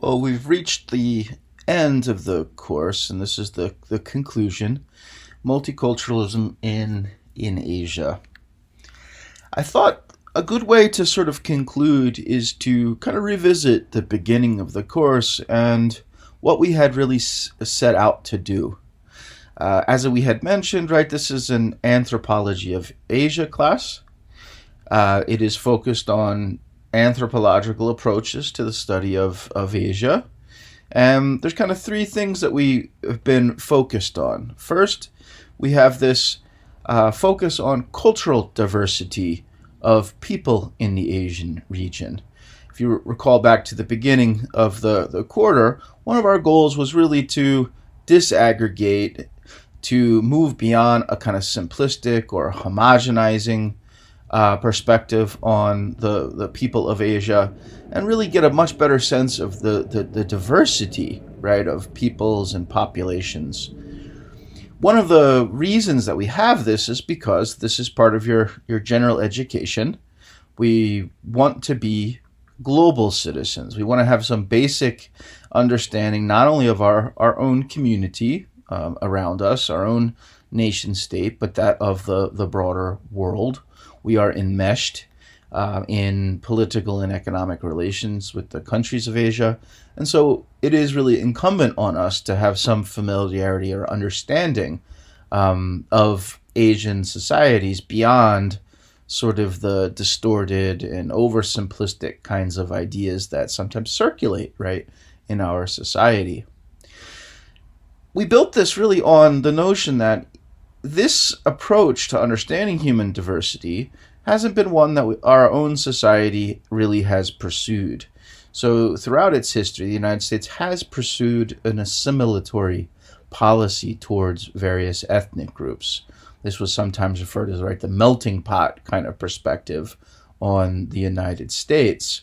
Well, we've reached the end of the course, and this is the conclusion: multiculturalism in Asia. I thought a good way to sort of conclude is to kind of revisit the beginning of the course and what we had really set out to do. As we had mentioned, right, this is an Anthropology of Asia class. It is focused on anthropological approaches to the study of Asia. And there's kind of three things that we have been focused on. First, we have this focus on cultural diversity of people in the Asian region. If you recall back to the beginning of the quarter, one of our goals was really to disaggregate, to move beyond a kind of simplistic or homogenizing perspective on the people of Asia, and really get a much better sense of the diversity, right, of peoples and populations. One of the reasons that we have this is because this is part of your general education. We want to be global citizens. We want to have some basic understanding not only of our own community around us, our own nation state, but that of the broader world. We are enmeshed in political and economic relations with the countries of Asia. And so it is really incumbent on us to have some familiarity or understanding of Asian societies beyond sort of the distorted and oversimplistic kinds of ideas that sometimes circulate, right, in our society. We built this really on the notion that this approach to understanding human diversity hasn't been one that our own society really has pursued. So throughout its history, the United States has pursued an assimilatory policy towards various ethnic groups. This was sometimes referred to as, right, the melting pot kind of perspective on the United States.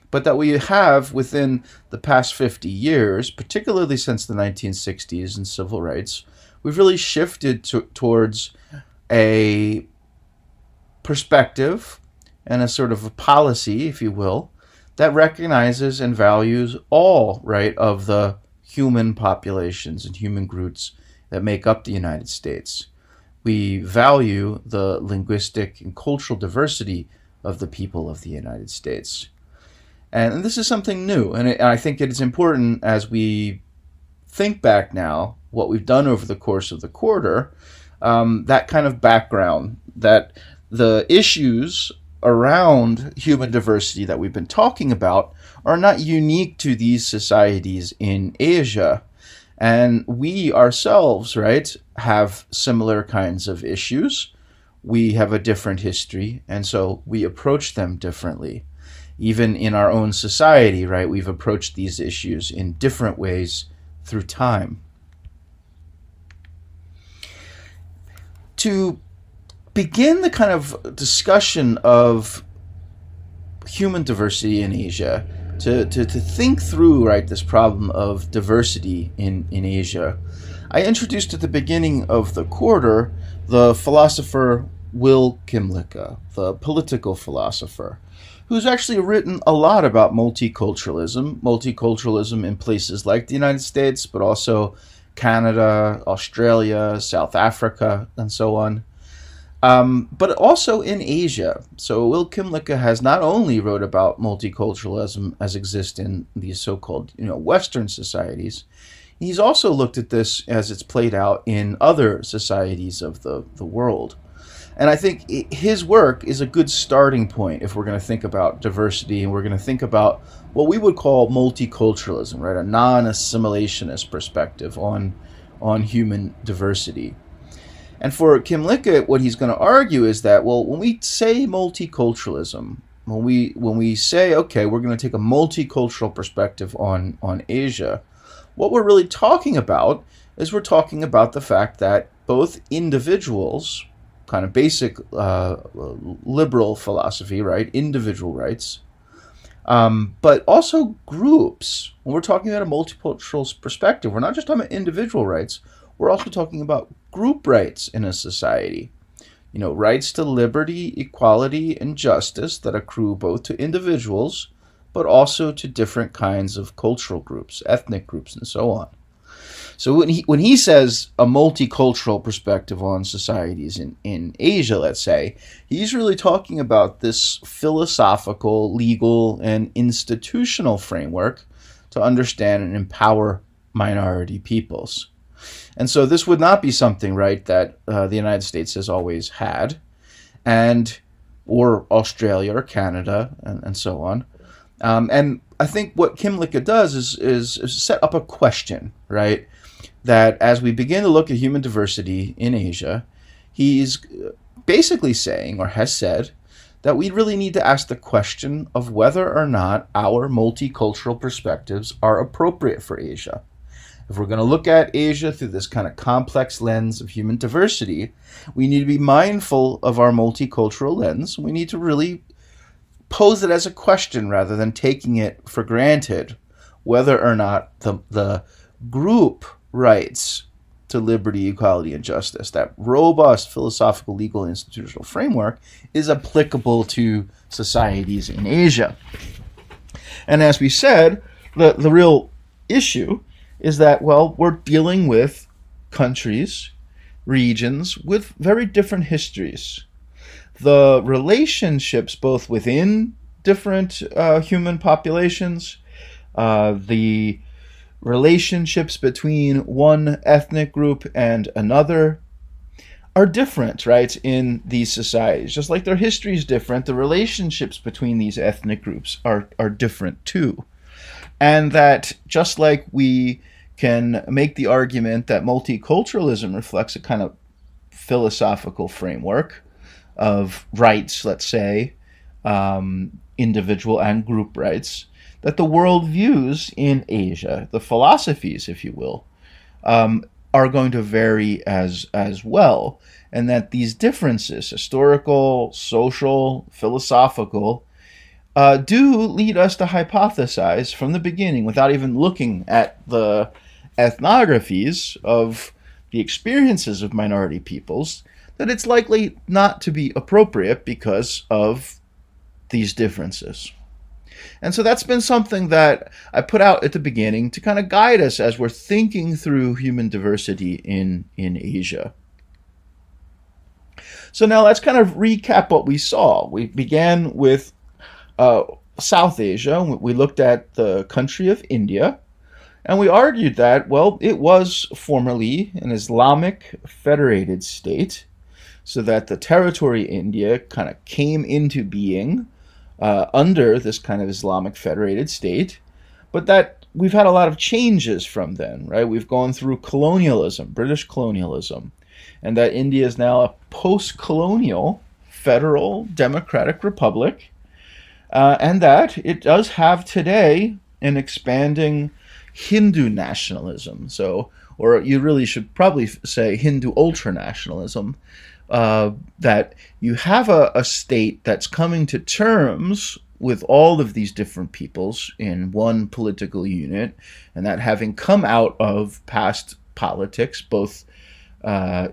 But that we have within the past 50 years, particularly since the 1960s and civil rights, we've really shifted towards a perspective and a sort of a policy, if you will, that recognizes and values all, right, of the human populations and human groups that make up the United States. We value the linguistic and cultural diversity of the people of the United States. And this is something new, and I think it is important as we think back now what we've done over the course of the quarter, that kind of background, that the issues around human diversity that we've been talking about are not unique to these societies in Asia. And we ourselves, right, have similar kinds of issues. We have a different history, and so we approach them differently. Even in our own society, right, we've approached these issues in different ways through time. To begin the kind of discussion of human diversity in Asia, to think through, right, this problem of diversity in Asia, I introduced at the beginning of the quarter the philosopher Will Kymlicka, the political philosopher, who's actually written a lot about multiculturalism in places like the United States, but also Canada, Australia, South Africa, and so on. But also in Asia. So Will Kymlicka has not only wrote about multiculturalism as exists in these so-called, Western societies, he's also looked at this as it's played out in other societies of the world. And I think his work is a good starting point if we're going to think about diversity, and we're going to think about what we would call multiculturalism, right? A non-assimilationist perspective on human diversity. And for Kymlicka, what he's going to argue is that, well, when we say multiculturalism, when we say, okay, we're going to take a multicultural perspective on Asia, what we're really talking about is we're talking about the fact that both individuals, kind of basic liberal philosophy, right, individual rights, but also groups. When we're talking about a multicultural perspective, we're not just talking about individual rights, we're also talking about group rights in a society. Rights to liberty, equality, and justice that accrue both to individuals, but also to different kinds of cultural groups, ethnic groups, and so on. So when he says a multicultural perspective on societies in Asia, let's say, he's really talking about this philosophical, legal, and institutional framework to understand and empower minority peoples. And so this would not be something, right, that the United States has always had, and or Australia or Canada, and so on. And I think what Kimlicka does is set up a question, right? That as we begin to look at human diversity in Asia, he's basically saying, or has said, that we really need to ask the question of whether or not our multicultural perspectives are appropriate for Asia. If we're going to look at Asia through this kind of complex lens of human diversity, we need to be mindful of our multicultural lens. We need to really pose it as a question rather than taking it for granted, whether or not the group rights to liberty, equality, and justice, that robust philosophical, legal, institutional framework, is applicable to societies in Asia. And as we said, the real issue is that, well, we're dealing with countries, regions with very different histories. The relationships both within different human populations, the relationships between one ethnic group and another are different, right, in these societies. Just like their history is different, the relationships between these ethnic groups are different too. And that just like we can make the argument that multiculturalism reflects a kind of philosophical framework of rights, let's say, individual and group rights, that the worldviews in Asia, the philosophies, if you will, are going to vary as well, and that these differences, historical, social, philosophical, do lead us to hypothesize from the beginning, without even looking at the ethnographies of the experiences of minority peoples, that it's likely not to be appropriate because of these differences. And so that's been something that I put out at the beginning to kind of guide us as we're thinking through human diversity in Asia. So now let's kind of recap what we saw. We began with South Asia. We looked at the country of India, and we argued that, well, it was formerly an Islamic federated state, so that the territory India kind of came into being under this kind of Islamic federated state, but that we've had a lot of changes from then, right? We've gone through colonialism, British colonialism, and that India is now a post-colonial federal democratic republic, and that it does have today an expanding Hindu nationalism. So, or you really should probably say Hindu ultranationalism, that you have a state that's coming to terms with all of these different peoples in one political unit, and that having come out of past politics, both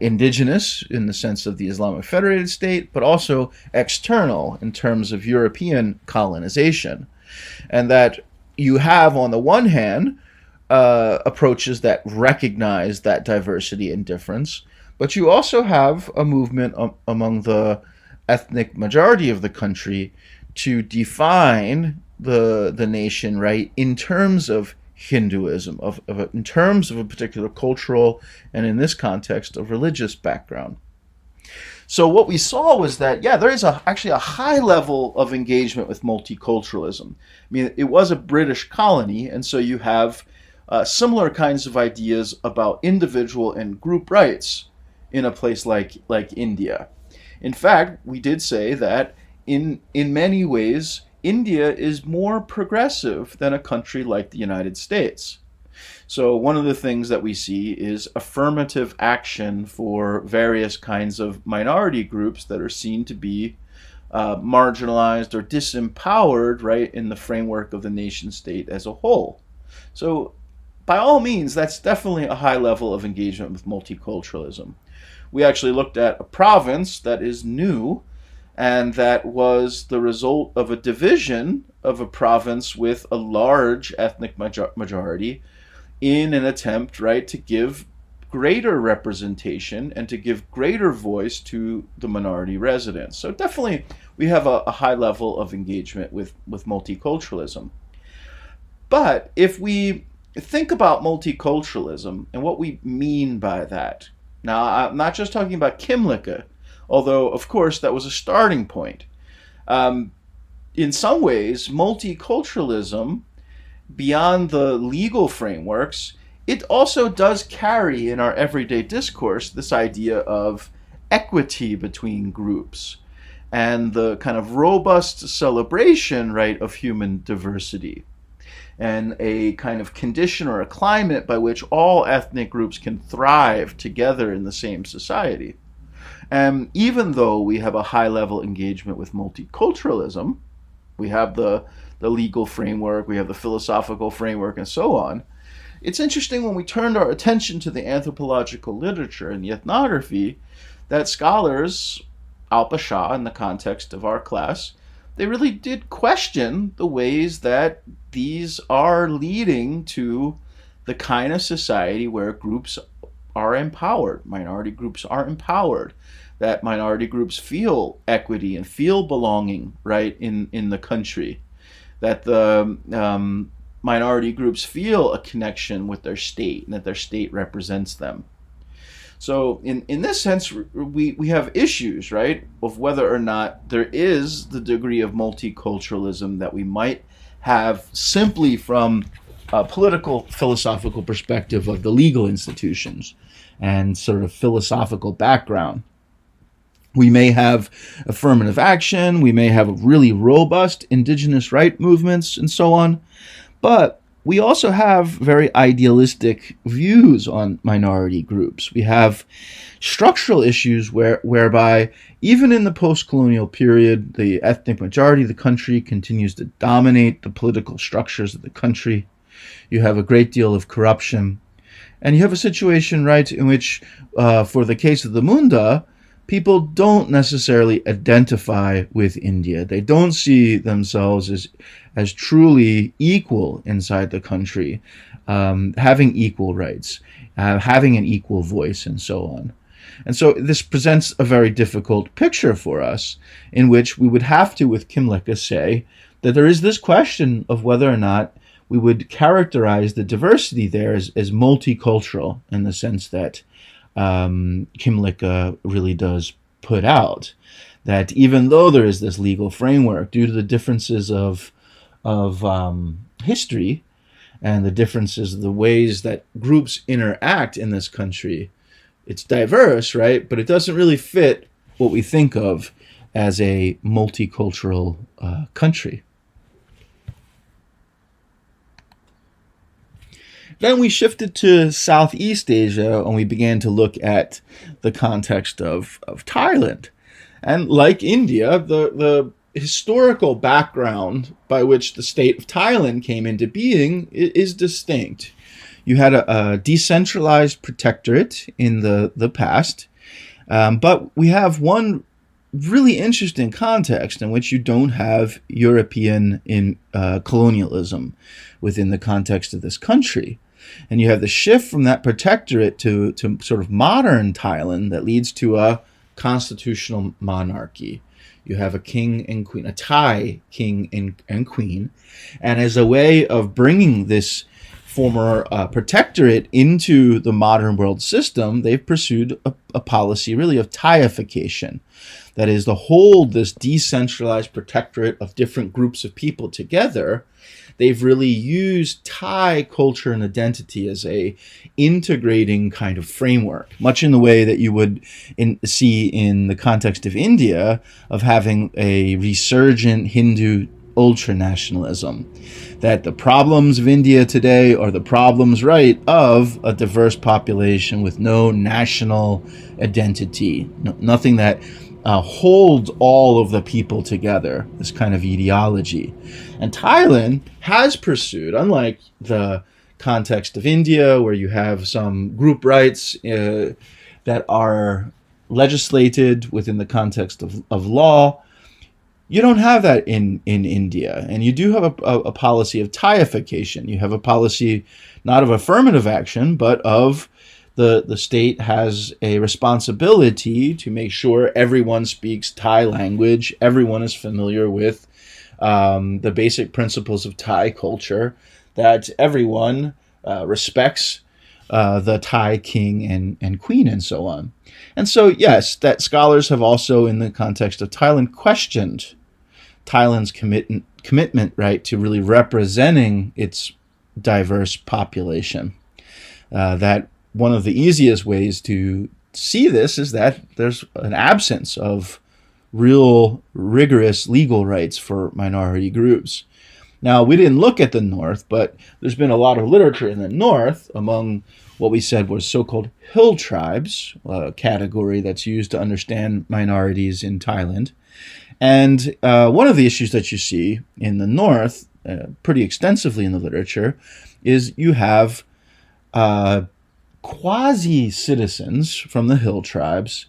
indigenous in the sense of the Islamic federated state, but also external in terms of European colonization. And that you have, on the one hand, approaches that recognize that diversity and difference, but you also have a movement among the ethnic majority of the country to define the nation, right, in terms of Hinduism, in terms of a particular cultural, and in this context, a religious background. So what we saw was that, yeah, there is actually a high level of engagement with multiculturalism. I mean, it was a British colony, and so you have similar kinds of ideas about individual and group rights in a place like India. In fact, we did say that in many ways, India is more progressive than a country like the United States. So one of the things that we see is affirmative action for various kinds of minority groups that are seen to be marginalized or disempowered, right, in the framework of the nation state as a whole. So by all means, that's definitely a high level of engagement with multiculturalism. We actually looked at a province that is new and that was the result of a division of a province with a large ethnic majority in an attempt, right, to give greater representation and to give greater voice to the minority residents. So definitely we have a high level of engagement with multiculturalism. But if we think about multiculturalism and what we mean by that, now I'm not just talking about Kimlicka, although of course that was a starting point. Um, in some ways, multiculturalism, beyond the legal frameworks, it also does carry in our everyday discourse this idea of equity between groups and the kind of robust celebration, right, of human diversity and a kind of condition or a climate by which all ethnic groups can thrive together in the same society. And even though we have a high level engagement with multiculturalism, we have the legal framework, we have the philosophical framework, and so on. It's interesting when we turned our attention to the anthropological literature and the ethnography that scholars, Alpa Shah in the context of our class, they really did question the ways that these are leading to the kind of society where groups are empowered, minority groups are empowered, that minority groups feel equity and feel belonging, right, in the country, that the minority groups feel a connection with their state and that their state represents them. So in this sense, we have issues, right, of whether or not there is the degree of multiculturalism that we might have simply from a political philosophical perspective of the legal institutions and sort of philosophical background. We may have affirmative action, we may have really robust indigenous right movements and so on, but we also have very idealistic views on minority groups. We have structural issues whereby even in the post-colonial period, the ethnic majority of the country continues to dominate the political structures of the country. You have a great deal of corruption. And you have a situation, right, in which, for the case of the Munda, people don't necessarily identify with India. They don't see themselves as truly equal inside the country, having equal rights, having an equal voice, and so on. And so this presents a very difficult picture for us, in which we would have to, with Kimlicka, say that there is this question of whether or not we would characterize the diversity there as multicultural, in the sense that Kimlicka really does put out, that even though there is this legal framework, due to the differences of history and the differences of the ways that groups interact in this country, it's diverse, right? But it doesn't really fit what we think of as a multicultural country. Then we shifted to Southeast Asia and we began to look at the context of Thailand. And like India, the historical background by which the state of Thailand came into being is distinct. You had a decentralized protectorate in the past, but we have one really interesting context in which you don't have European colonialism within the context of this country. And you have the shift from that protectorate to sort of modern Thailand that leads to a constitutional monarchy. You have a king and queen, a Thai king and queen. And as a way of bringing this former protectorate into the modern world system, they've pursued a policy really of Thaification. That is, to hold this decentralized protectorate of different groups of people together. They've really used Thai culture and identity as a integrating kind of framework, much in the way that you would see in the context of India, of having a resurgent Hindu ultranationalism. That the problems of India today are the problems, right, of a diverse population with no national identity, nothing that holds all of the people together, this kind of ideology. And Thailand has pursued, unlike the context of India, where you have some group rights that are legislated within the context of law. You don't have that in India. And you do have a policy of Thaiification. You have a policy not of affirmative action, but of the state has a responsibility to make sure everyone speaks Thai language, everyone is familiar with the basic principles of Thai culture, that everyone respects the Thai king and queen and so on. And so, yes, that scholars have also, in the context of Thailand, questioned Thailand's commitment, right, to really representing its diverse population. That one of the easiest ways to see this is that there's an absence of real rigorous legal rights for minority groups. Now, we didn't look at the North, but there's been a lot of literature in the North among what we said was so-called hill tribes, a category that's used to understand minorities in Thailand. And one of the issues that you see in the North, pretty extensively in the literature, is you have quasi-citizens from the hill tribes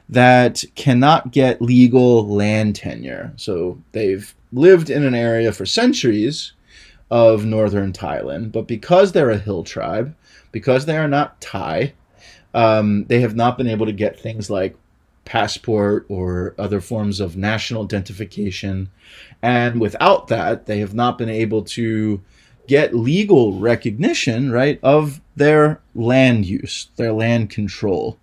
that cannot get legal land tenure. So they've lived in an area for centuries of northern Thailand, but because they're a hill tribe, because they are not Thai, they have not been able to get things like passport or other forms of national identification. And without that, they have not been able to get legal recognition, right, of their land use, their land control,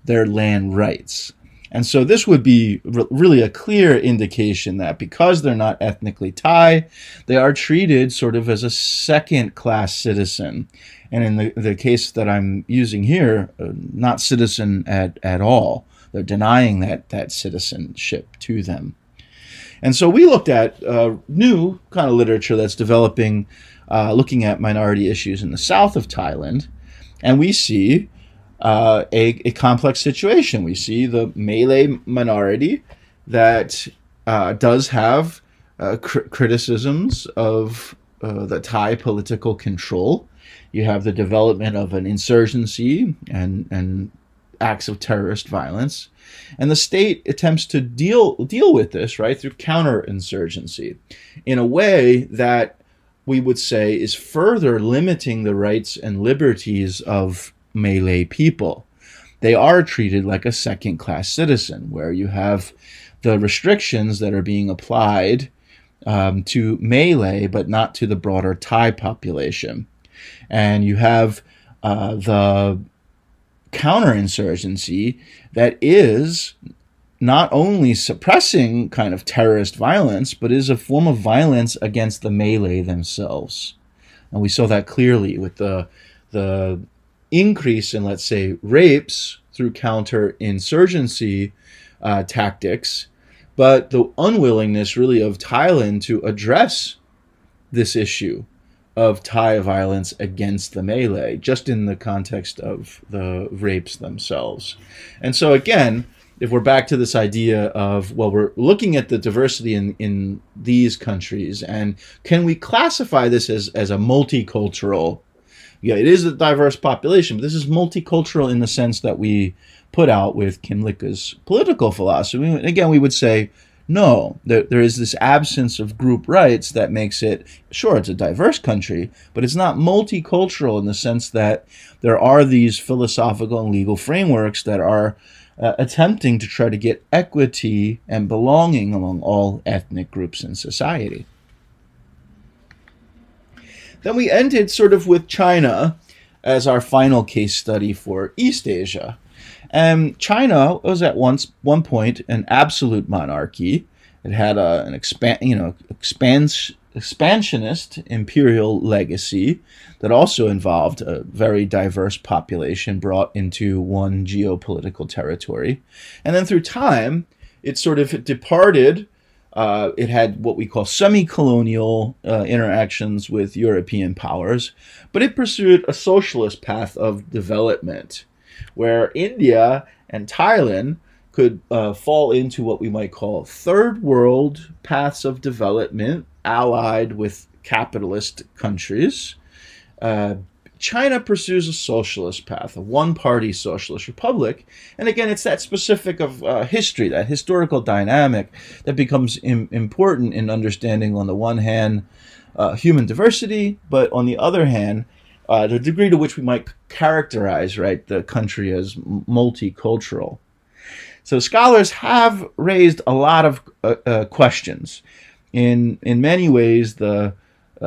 their land rights. And so this would be really a clear indication that because they're not ethnically Thai, they are treated sort of as a second-class citizen. And in the case that I'm using here, not citizen at all. They're denying that citizenship to them. And so we looked at new kind of literature that's developing, looking at minority issues in the south of Thailand, and we see a complex situation. We see the Malay minority that does have criticisms of the Thai political control. You have the development of an insurgency and acts of terrorist violence. And the state attempts to deal with this, right, through counterinsurgency in a way that we would say is further limiting the rights and liberties of Malay people. They are treated like a second-class citizen, where you have the restrictions that are being applied to Malay, but not to the broader Thai population. And you have the counterinsurgency that is not only suppressing kind of terrorist violence, but is a form of violence against the Malay themselves. And we saw that clearly with the increase in, let's say, rapes through counterinsurgency tactics, but the unwillingness really of Thailand to address this issue of Thai violence against the Malay, just in the context of the rapes themselves. And so again, if we're back to this idea of, well, we're looking at the diversity in these countries, and can we classify this as a multicultural? Yeah, it is a diverse population, but this is multicultural in the sense that we put out with Kim Licka's political philosophy. Again, we would say, no, there is this absence of group rights that makes it, sure, it's a diverse country, but it's not multicultural in the sense that there are these philosophical and legal frameworks that are attempting to try to get equity and belonging among all ethnic groups in society. Then we ended sort of with China as our final case study for East Asia. And China was at one point an absolute monarchy. It had an expansionist imperial legacy that also involved a very diverse population brought into one geopolitical territory. And then through time, it sort of departed. It had what we call semi-colonial interactions with European powers, but it pursued a socialist path of development, where India and Thailand could fall into what we might call third world paths of development, allied with capitalist countries. China pursues a socialist path, a one-party socialist republic. And again, it's that specific of history, that historical dynamic that becomes important in understanding, on the one hand, human diversity, but on the other hand, the degree to which we might characterize, right, the country as multicultural. So scholars have raised a lot of questions. In many ways, the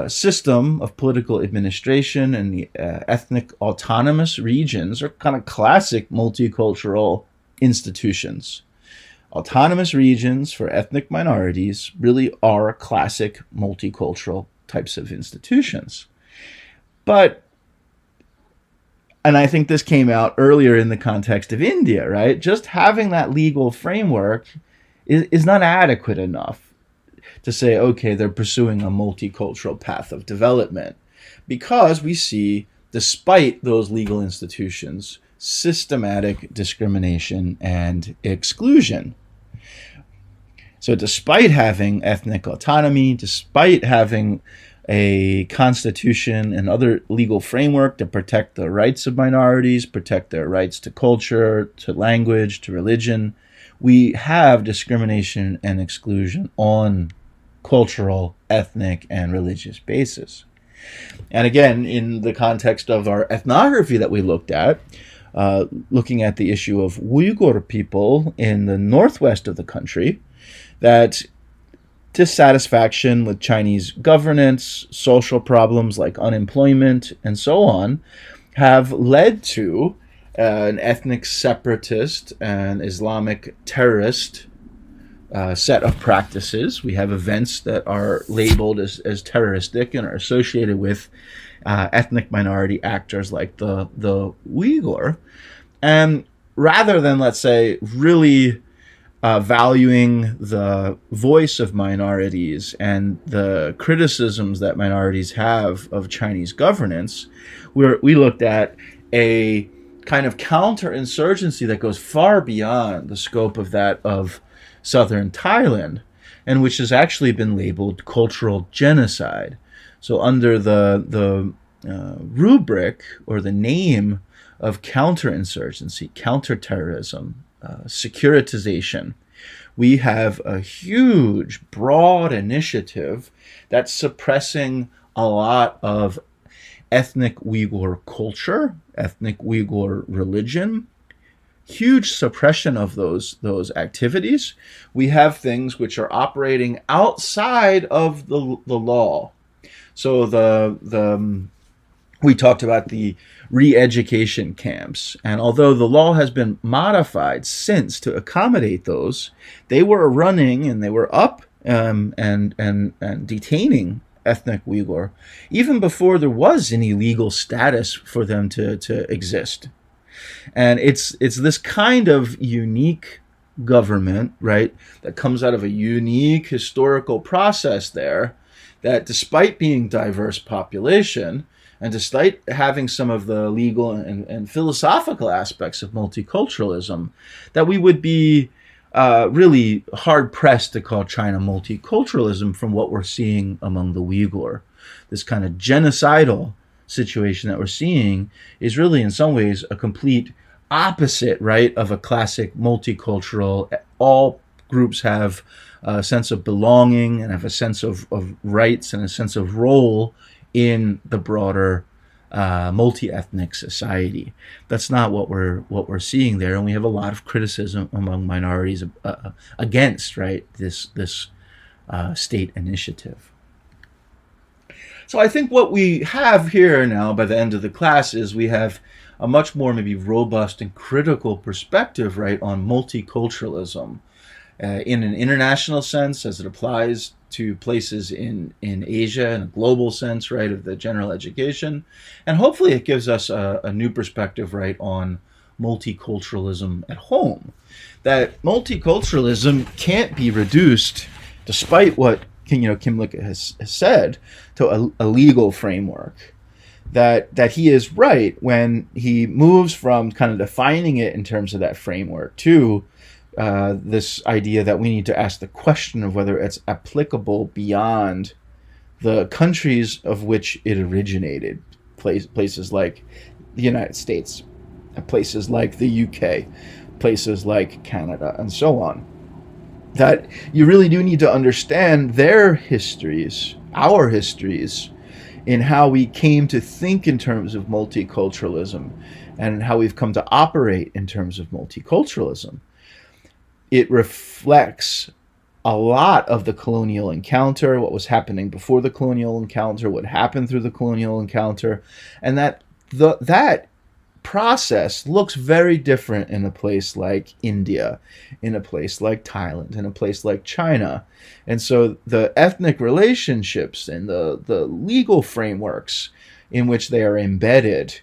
system of political administration and the ethnic autonomous regions are kind of classic multicultural institutions. Autonomous regions for ethnic minorities really are classic multicultural types of institutions. But, and I think this came out earlier in the context of India, right? Just having that legal framework is not adequate enough to say, okay, they're pursuing a multicultural path of development, because we see, despite those legal institutions, systematic discrimination and exclusion. So despite having ethnic autonomy, despite having a constitution and other legal framework to protect the rights of minorities, protect their rights to culture, to language, to religion, we have discrimination and exclusion on cultural, ethnic, and religious basis. And again, in the context of our ethnography that we looked at, looking at the issue of Uyghur people in the northwest of the country, that dissatisfaction with Chinese governance, social problems like unemployment, and so on, have led to an ethnic separatist and Islamic terrorist set of practices. We have events that are labeled as terroristic and are associated with ethnic minority actors like the Uyghur. And rather than, let's say, really valuing the voice of minorities and the criticisms that minorities have of Chinese governance, we looked at a kind of counterinsurgency that goes far beyond the scope of that of southern Thailand, and which has actually been labeled cultural genocide. So under the rubric or the name of counterinsurgency, counterterrorism, securitization, we have a huge, broad initiative that's suppressing a lot of ethnic Uyghur culture, ethnic Uyghur religion, huge suppression of those activities. We have things which are operating outside of the law. So we talked about the re-education camps, and although the law has been modified since to accommodate those, they were running and they were up and detaining ethnic Uyghur even before there was any legal status for them to exist. And it's this kind of unique government, right, that comes out of a unique historical process there, that despite being diverse population, and despite having some of the legal and philosophical aspects of multiculturalism, that we would be really hard-pressed to call China multiculturalism from what we're seeing among the Uyghur. This kind of genocidal situation that we're seeing is really in some ways a complete opposite, right, of a classic multicultural. All groups have a sense of belonging and have a sense of rights and a sense of role in the broader multi-ethnic society. That's not what we're seeing there, and we have a lot of criticism among minorities against, right, this state initiative. So I think what we have here now by the end of the class is we have a much more maybe robust and critical perspective, right, on multiculturalism in an international sense as it applies to places in Asia, in a global sense, right, of the general education. And hopefully it gives us a new perspective, right, on multiculturalism at home. That multiculturalism can't be reduced, despite what Kim Lick has said, to a legal framework. That he is right when he moves from kind of defining it in terms of that framework to this idea that we need to ask the question of whether it's applicable beyond the countries of which it originated, places like the United States, places like the UK, places like Canada, and so on. That you really do need to understand their histories, our histories, in how we came to think in terms of multiculturalism and how we've come to operate in terms of multiculturalism. It reflects a lot of the colonial encounter, what was happening before the colonial encounter, what happened through the colonial encounter, and that process looks very different in a place like India, in a place like Thailand, in a place like China. And so the ethnic relationships and the legal frameworks in which they are embedded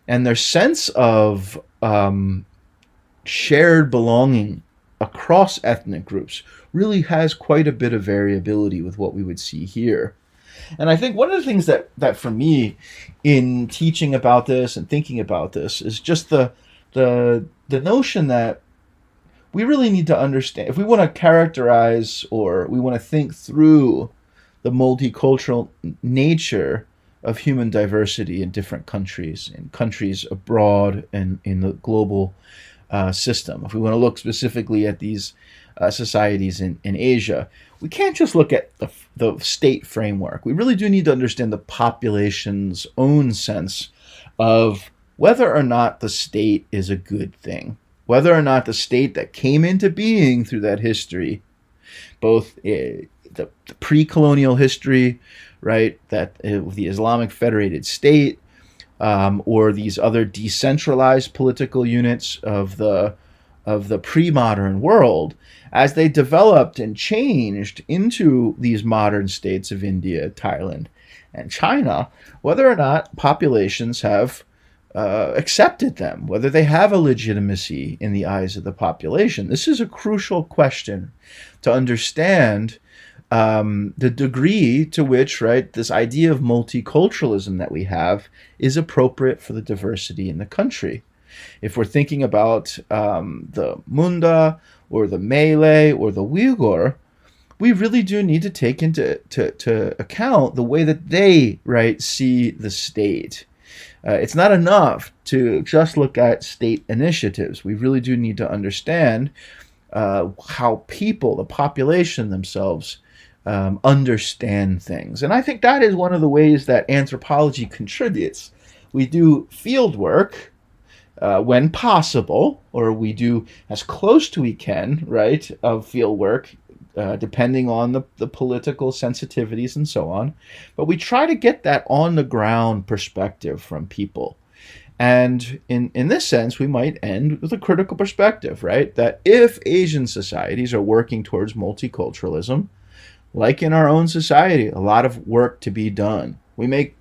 and their sense of shared belonging across ethnic groups really has quite a bit of variability with what we would see here. And I think one of the things that for me in teaching about this and thinking about this is just the notion that we really need to understand if we want to characterize or we want to think through the multicultural nature of human diversity in different countries, in countries abroad and in the global system. If we want to look specifically at these societies in Asia, we can't just look at the state framework. We really do need to understand the population's own sense of whether or not the state is a good thing, whether or not the state that came into being through that history, both the pre-colonial history, right, that the Islamic Federated State, or these other decentralized political units of the pre-modern world, as they developed and changed into these modern states of India, Thailand, and China, whether or not populations have accepted them, whether they have a legitimacy in the eyes of the population. This is a crucial question to understand the degree to which, right, this idea of multiculturalism that we have is appropriate for the diversity in the country. If we're thinking about the Munda or the Malay or the Uyghur, we really do need to take into account the way that they, right, see the state. It's not enough to just look at state initiatives. We really do need to understand how people, the population themselves, understand things. And I think that is one of the ways that anthropology contributes. We do field work when possible, or we do as close to we can, right, of field work, depending on the political sensitivities and so on. But we try to get that on the ground perspective from people. And in this sense, we might end with a critical perspective, right? That if Asian societies are working towards multiculturalism, like in our own society, a lot of work to be done. We may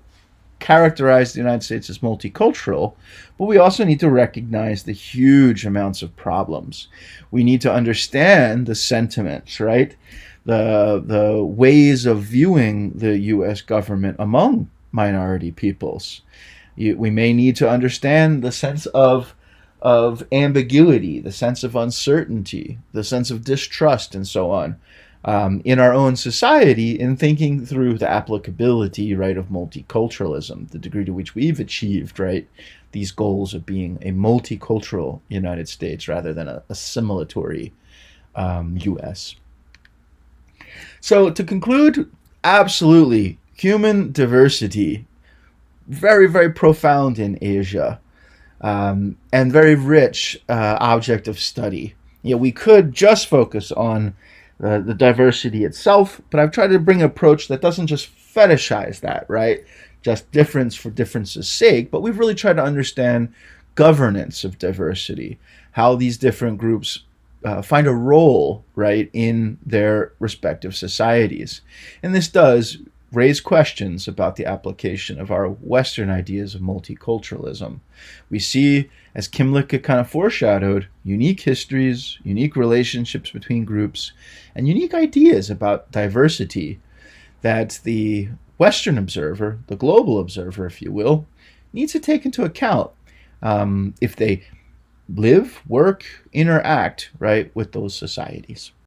characterize the United States as multicultural, but we also need to recognize the huge amounts of problems. We need to understand the sentiments, right? The ways of viewing the U.S. government among minority peoples. We may need to understand the sense of ambiguity, the sense of uncertainty, the sense of distrust, and so on. In our own society, in thinking through the applicability, right, of multiculturalism, the degree to which we've achieved, right, these goals of being a multicultural United States rather than a assimilatory U.S. So to conclude, absolutely, human diversity, very, very profound in Asia, and very rich object of study. We could just focus on the diversity itself, but I've tried to bring an approach that doesn't just fetishize that, right? Just difference for difference's sake, but we've really tried to understand governance of diversity, how these different groups find a role, right, in their respective societies. And this does raise questions about the application of our Western ideas of multiculturalism. We see, as Kim Lycka kind of foreshadowed, unique histories, unique relationships between groups, and unique ideas about diversity that the Western observer, the global observer, if you will, needs to take into account if they live, work, interact, right, with those societies.